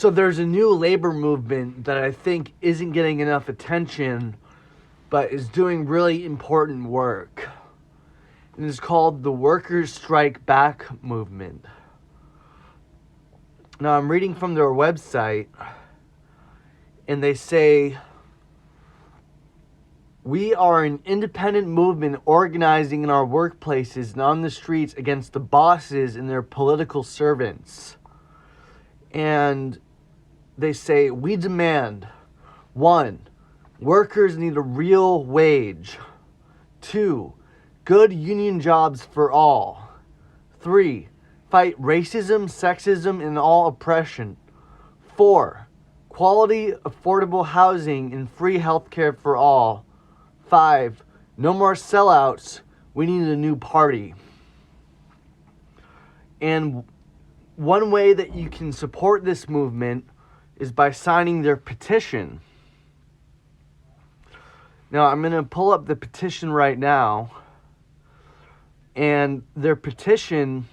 So there's a new labor movement that I think isn't getting enough attention, but is doing really important work. And it's called the Workers' Strike Back movement. Now I'm reading from their website, and they say, "We are an independent movement organizing in our workplaces and on the streets against the bosses and their political servants." And they say, "We demand, 1, workers need a real wage. 2, good union jobs for all. 3, fight racism, sexism, and all oppression. 4, quality, affordable housing and free healthcare for all. 5, no more sellouts. We need a new party." And one way that you can support this movement is by signing their petition. Now, I'm going to pull up the petition right now. And their petition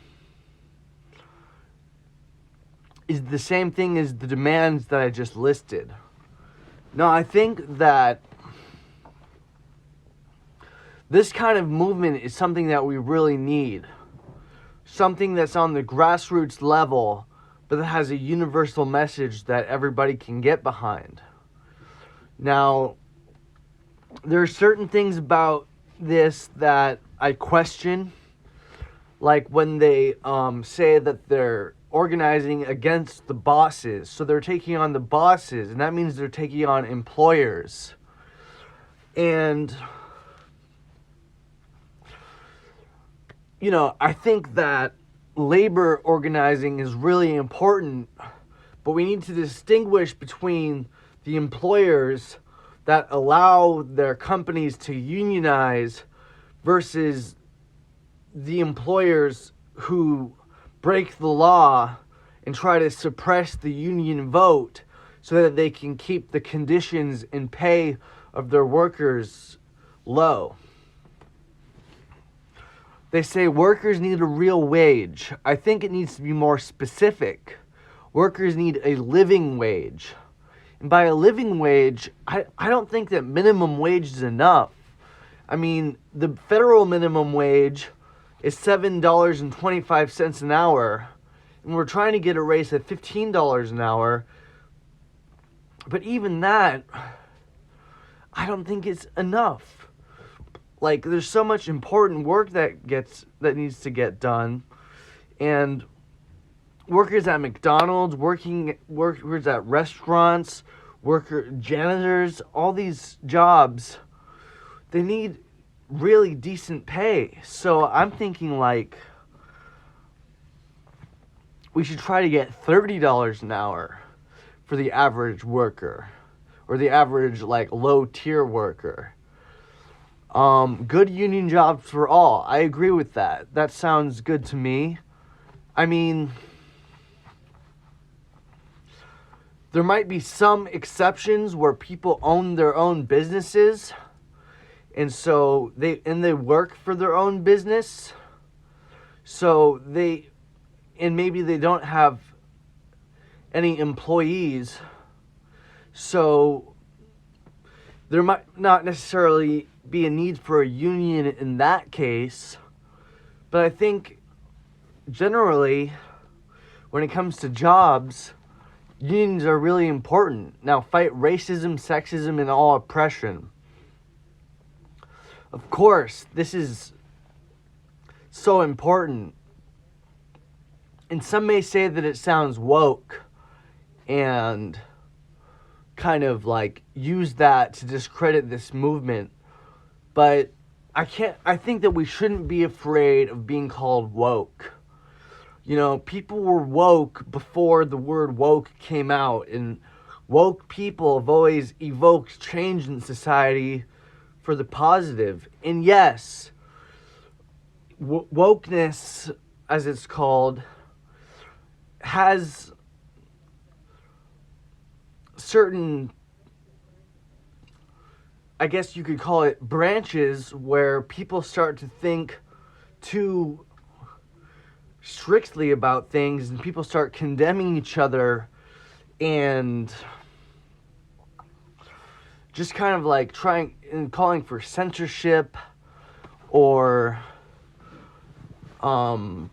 is the same thing as the demands that I just listed. Now, I think that this kind of movement is something that we really need. Something that's on the grassroots level, but that has a universal message that everybody can get behind. Now, there are certain things about this that I question, like when they say that they're organizing against the bosses. So they're taking on the bosses, and that means they're taking on employers. And I think that labor organizing is really important, but we need to distinguish between the employers that allow their companies to unionize versus the employers who break the law and try to suppress the union vote so that they can keep the conditions and pay of their workers low. They say workers need a real wage. I think it needs to be more specific. Workers need a living wage. And by a living wage, I don't think that minimum wage is enough. I mean, the federal minimum wage is $7.25 an hour, and we're trying to get a raise at $15 an hour. But even that, I don't think it's enough. Like, there's so much important work that needs to get done, and workers at McDonald's, workers at restaurants, janitors, all these jobs, they need really decent pay. So I'm thinking like we should try to get $30 an hour for the average worker, or the average like low tier worker. Good union jobs for all. I agree with that. That sounds good to me. I mean, there might be some exceptions where people own their own businesses, and so they work for their own business. So maybe they don't have any employees. So there might not necessarily be a need for a union in that case. But I think generally, when it comes to jobs, unions are really important. Now, fight racism, sexism, and all oppression. Of course, this is so important. And some may say that it sounds woke and kind of like use that to discredit this movement. But I think that we shouldn't be afraid of being called woke. People were woke before the word woke came out, and woke people have always evoked change in society for the positive. And yes, wokeness, as it's called, has certain, I guess you could call it, branches where people start to think too strictly about things, and people start condemning each other and just kind of like trying and calling for censorship or not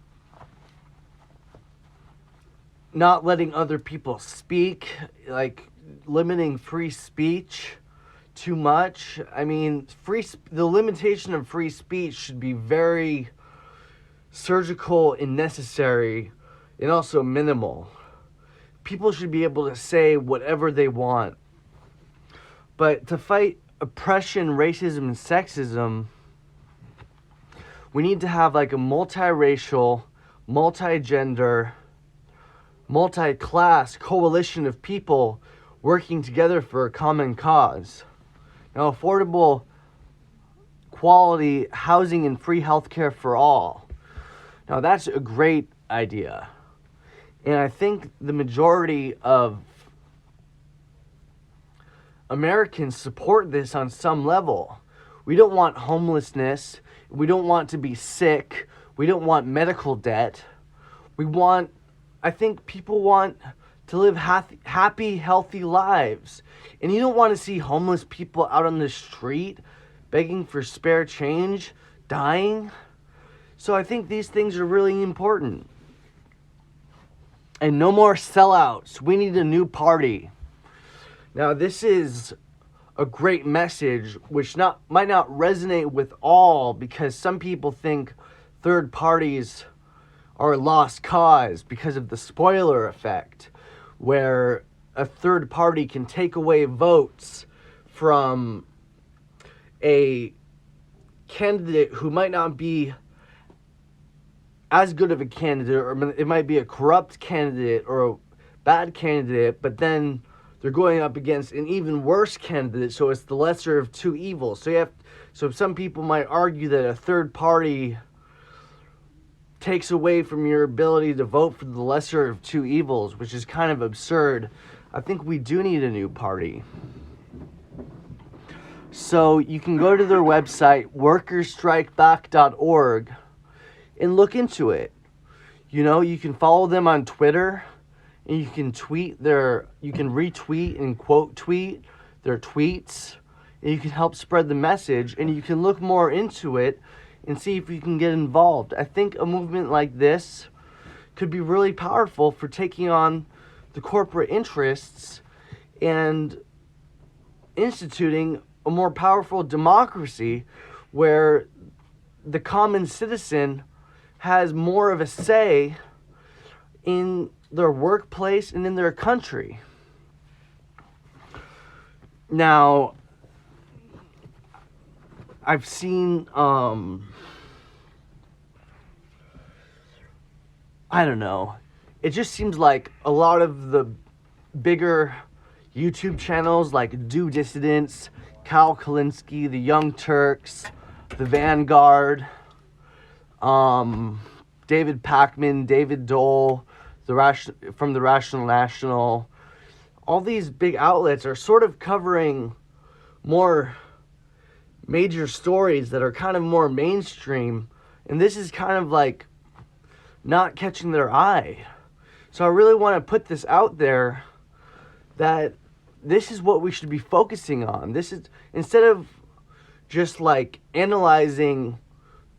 letting other people speak, like limiting free speech too much. I mean, the limitation of free speech should be very surgical and necessary and also minimal. People should be able to say whatever they want. But to fight oppression, racism, and sexism, we need to have like a multiracial, multi-gender, multi-class coalition of people working together for a common cause. Now, affordable, quality housing and free healthcare for all. Now, that's a great idea. And I think the majority of Americans support this on some level. We don't want homelessness. We don't want to be sick. We don't want medical debt. I think people want to live happy, healthy lives. And you don't want to see homeless people out on the street begging for spare change, dying. So I think these things are really important. And no more sellouts. We need a new party. Now, this is a great message, which might not resonate with all, because some people think third parties are a lost cause because of the spoiler effect, where a third party can take away votes from a candidate who might not be as good of a candidate, or it might be a corrupt candidate or a bad candidate, but then they're going up against an even worse candidate, so it's the lesser of two evils. So some people might argue that a third party takes away from your ability to vote for the lesser of two evils, which is kind of absurd. I think we do need a new party. So you can go to their website, workersstrikeback.org, and look into it. You know, you can follow them on Twitter, and you can retweet and quote tweet their tweets, and you can help spread the message, and you can look more into it and see if you can get involved. I think a movement like this could be really powerful for taking on the corporate interests and instituting a more powerful democracy where the common citizen has more of a say in their workplace and in their country. Now, I've seen, I don't know. It just seems like a lot of the bigger YouTube channels like Do Dissidents, Kyle Kalinske, The Young Turks, The Vanguard, David Pakman, David Dole, from the Rational National, all these big outlets are sort of covering more major stories that are kind of more mainstream, and this is kind of like not catching their eye. So I really want to put this out there that this is what we should be focusing on. This is, instead of just like analyzing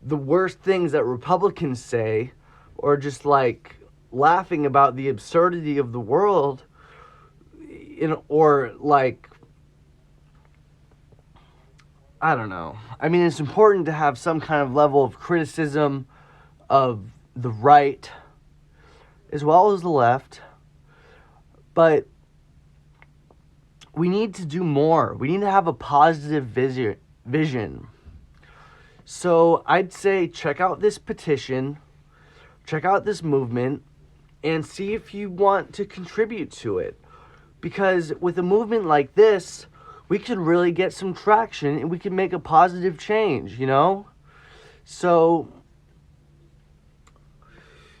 the worst things that Republicans say, or just like laughing about the absurdity of the world, or like, I don't know. I mean, it's important to have some kind of level of criticism of the right as well as the left, but we need to do more. We need to have a positive vision. So I'd say check out this petition, check out this movement, and see if you want to contribute to it. Because with a movement like this, we could really get some traction and we could make a positive change, you know? So,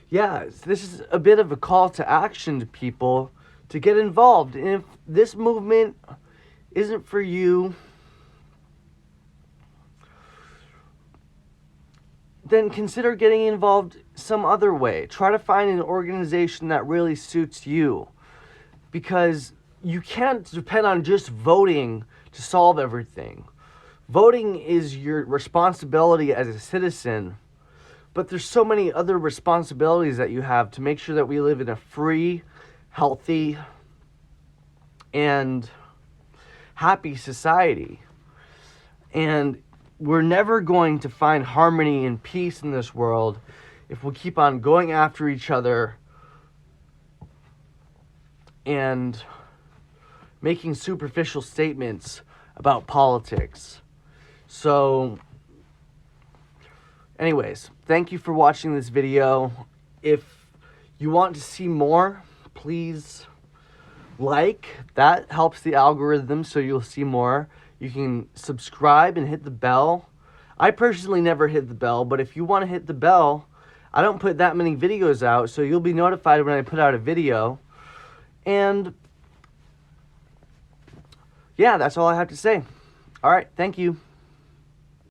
yeah, this is a bit of a call to action to people to get involved. And if this movement isn't for you, then consider getting involved some other way. Try to find an organization that really suits you. because you can't depend on just voting to solve everything. Voting is your responsibility as a citizen, but there's so many other responsibilities that you have to make sure that we live in a free, healthy, and happy society. And we're never going to find harmony and peace in this world if we keep on going after each other and making superficial statements about politics. So, anyways, thank you for watching this video. If you want to see more, please like. That helps the algorithm, so you'll see more. You can subscribe and hit the bell. I personally never hit the bell, but if you want to hit the bell, I don't put that many videos out, so you'll be notified when I put out a video. And yeah, that's all I have to say. All right, thank you.